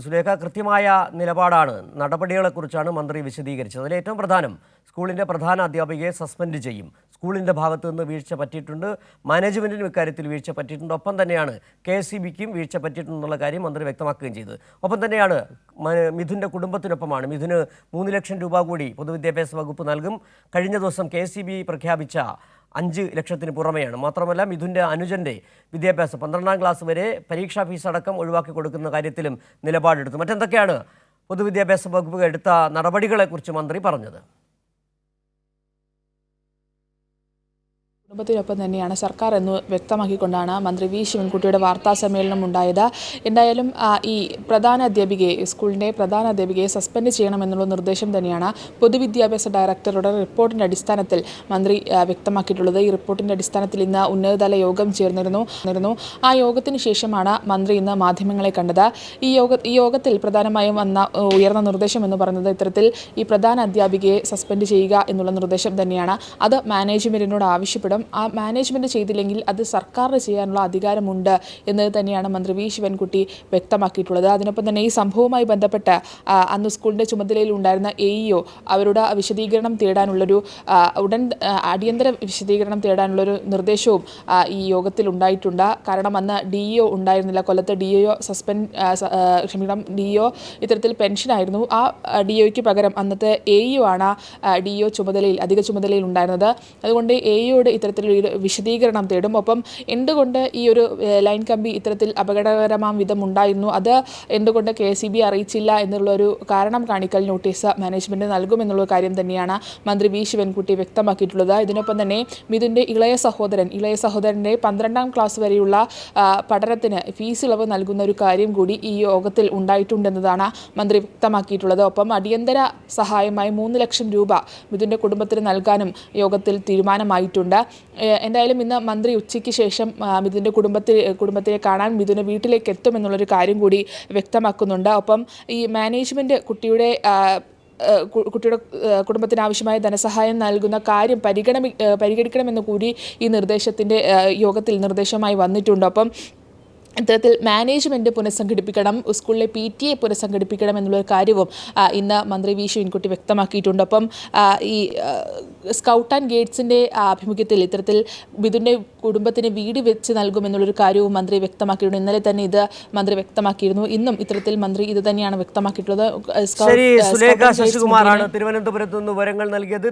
സുലേഖ, കൃത്യമായ നിലപാടാണ്, നടപടികളെക്കുറിച്ചാണ് മന്ത്രി വിശദീകരിച്ചത്. അതിൽ ഏറ്റവും പ്രധാനം, സ്കൂളിൻ്റെ പ്രധാന അധ്യാപികയെ സസ്പെൻഡ് ചെയ്യും. സ്കൂളിൻ്റെ ഭാഗത്തു നിന്ന് വീഴ്ച പറ്റിയിട്ടുണ്ട്, മാനേജ്മെൻറ്റിനും ഇക്കാര്യത്തിൽ വീഴ്ച പറ്റിയിട്ടുണ്ട്. ഒപ്പം തന്നെയാണ് KSEBക്കും വീഴ്ച പറ്റിയിട്ടുണ്ടെന്നുള്ള കാര്യം മന്ത്രി വ്യക്തമാക്കുകയും ചെയ്തത്. ഒപ്പം തന്നെയാണ് മിഥുൻ്റെ കുടുംബത്തിനൊപ്പമാണ്. മിഥുന് 3 ലക്ഷം രൂപ കൂടി പൊതുവിദ്യാഭ്യാസ വകുപ്പ് നൽകും. കഴിഞ്ഞ ദിവസം KSEB പ്രഖ്യാപിച്ച 5 ലക്ഷത്തിന് പുറമെയാണ്. മാത്രമല്ല, മിഥുൻ്റെ അനുജൻ്റെ വിദ്യാഭ്യാസം 12ാം ക്ലാസ് വരെ പരീക്ഷാ ഫീസ് അടക്കം ഒഴിവാക്കി കൊടുക്കുന്ന കാര്യത്തിലും നിലപാടെടുത്തു. മറ്റെന്തൊക്കെയാണ് പൊതുവിദ്യാഭ്യാസ വകുപ്പ് എടുത്ത നടപടികളെക്കുറിച്ച് മന്ത്രി പറഞ്ഞത്? കുടുംബത്തിനൊപ്പം തന്നെയാണ് സർക്കാർ എന്ന് വ്യക്തമാക്കിക്കൊണ്ടാണ് മന്ത്രി വി ശിവൻകുട്ടിയുടെ വാർത്താ സമ്മേളനം ഉണ്ടായത്. എന്തായാലും ഈ സ്കൂളിൻ്റെ പ്രധാന അധ്യാപികയെ സസ്പെൻഡ് ചെയ്യണമെന്നുള്ള നിർദ്ദേശം തന്നെയാണ് പൊതുവിദ്യാഭ്യാസ ഡയറക്ടറുടെ റിപ്പോർട്ടിൻ്റെ അടിസ്ഥാനത്തിൽ മന്ത്രി വ്യക്തമാക്കിയിട്ടുള്ളത്. ഈ റിപ്പോർട്ടിൻ്റെ അടിസ്ഥാനത്തിൽ ഇന്ന് ഉന്നതതല യോഗം ചേർന്നിരുന്നു. ആ യോഗത്തിന് ശേഷമാണ് മന്ത്രി ഇന്ന് മാധ്യമങ്ങളെ കണ്ടത്. ഈ യോഗത്തിൽ പ്രധാനമായും ഉയർന്ന നിർദ്ദേശം എന്ന് പറയുന്നത് ഇത്തരത്തിൽ ഈ പ്രധാന അധ്യാപികയെ സസ്പെൻഡ് ചെയ്യുക എന്നുള്ള നിർദ്ദേശം തന്നെയാണ്. അത് മാനേജ്മെൻറ്റിനോട് ആവശ്യപ്പെടും. ആ മാനേജ്മെൻറ്റ് ചെയ്തില്ലെങ്കിൽ അത് സർക്കാരിന് ചെയ്യാനുള്ള അധികാരമുണ്ട് എന്നത് തന്നെയാണ് മന്ത്രി വി ശിവൻകുട്ടി വ്യക്തമാക്കിയിട്ടുള്ളത്. അതിനൊപ്പം തന്നെ ഈ സംഭവവുമായി ബന്ധപ്പെട്ട് അന്ന് സ്കൂളിൻ്റെ ചുമതലയിൽ ഉണ്ടായിരുന്ന AEO അവരുടെ വിശദീകരണം തേടാനുള്ളൊരു അടിയന്തര വിശദീകരണം തേടാനുള്ളൊരു നിർദ്ദേശവും ഈ യോഗത്തിൽ ഉണ്ടായിട്ടുണ്ട്. കാരണം അന്ന് DEO ഉണ്ടായിരുന്നില്ല. കൊല്ലത്തെ DEO ഇത്തരത്തിൽ പെൻഷനായിരുന്നു. ആ DEOയ്ക്ക് പകരം അന്നത്തെ AEO ആണ് അധിക ചുമതലയിൽ ഉണ്ടായിരുന്നത്. അതുകൊണ്ട് AEOയോട് ഇത്തരത്തിലൊരു വിശദീകരണം തേടും. ഒപ്പം എന്തുകൊണ്ട് ഈ ഒരു ലൈൻ കമ്പി ഇത്തരത്തിൽ അപകടകരമാം വിധം ഉണ്ടായിരുന്നു, അത് എന്തുകൊണ്ട് KSEB അറിയിച്ചില്ല എന്നുള്ളൊരു കാരണം കാണിക്കൽ നോട്ടീസ് മാനേജ്മെൻറ്റ് നൽകുമെന്നുള്ള കാര്യം തന്നെയാണ് മന്ത്രി വി ശിവൻകുട്ടി വ്യക്തമാക്കിയിട്ടുള്ളത്. ഇതിനൊപ്പം തന്നെ മിഥുൻ്റെ ഇളയ സഹോദരൻ്റെ 12ാം ക്ലാസ് വരെയുള്ള പഠനത്തിന് ഫീസ് ഇളവ് നൽകുന്ന ഒരു കാര്യം കൂടി ഈ യോഗത്തിൽ ഉണ്ടായിട്ടുണ്ടെന്നതാണ് മന്ത്രി വ്യക്തമാക്കിയിട്ടുള്ളത്. ഒപ്പം അടിയന്തര സഹായമായി 3 ലക്ഷം രൂപ മിഥുൻ്റെ കുടുംബത്തിന് നൽകാനും യോഗത്തിൽ തീരുമാനമായിട്ടുണ്ട്. എന്തായാലും ഇന്ന് മന്ത്രി ഉച്ചയ്ക്ക് ശേഷം മിഥുൻ്റെ കുടുംബത്തിനെ കാണാൻ മിഥുൻ്റെ വീട്ടിലേക്ക് എത്തുമെന്നുള്ളൊരു കാര്യം കൂടി വ്യക്തമാക്കുന്നുണ്ട്. ഒപ്പം ഈ മാനേജ്മെൻറ്റ് കുട്ടിയുടെ കുടുംബത്തിന് ആവശ്യമായ ധനസഹായം നൽകുന്ന കാര്യം പരിഗണിക്കണമെന്ന് കൂടി ഈ യോഗത്തിൽ നിർദ്ദേശമായി വന്നിട്ടുണ്ട്. ഒപ്പം ഇത്തരത്തിൽ മാനേജ്മെൻറ്റ് പുനഃസംഘടിപ്പിക്കണം, സ്കൂളിലെ PTA പുനഃസംഘടിപ്പിക്കണം എന്നുള്ള കാര്യവും ഇന്ന് മന്ത്രി വി ശിവൻകുട്ടി വ്യക്തമാക്കിയിട്ടുണ്ട്. ഒപ്പം ഈ സ്കൗട്ട് ആൻഡ് ഗൈഡ്സിൻ്റെ ആഭിമുഖ്യത്തിൽ ഇത്തരത്തിൽ മിഥുൻ്റെ കുടുംബത്തിന് വീട് വെച്ച് നൽകുമെന്നുള്ളൊരു കാര്യവും മന്ത്രി വ്യക്തമാക്കിയിട്ടുണ്ട്. ഇന്നലെ തന്നെ ഇത് മന്ത്രി വ്യക്തമാക്കിയിരുന്നു. ഇന്നും ഇത്തരത്തിൽ മന്ത്രി ഇത് തന്നെയാണ് വ്യക്തമാക്കിയിട്ടുള്ളത്. ശരി, സുലേഖ ശശികുമാറാണ് തിരുവനന്തപുരത്ത് നിന്ന് വിവരങ്ങൾ നൽകിയത്.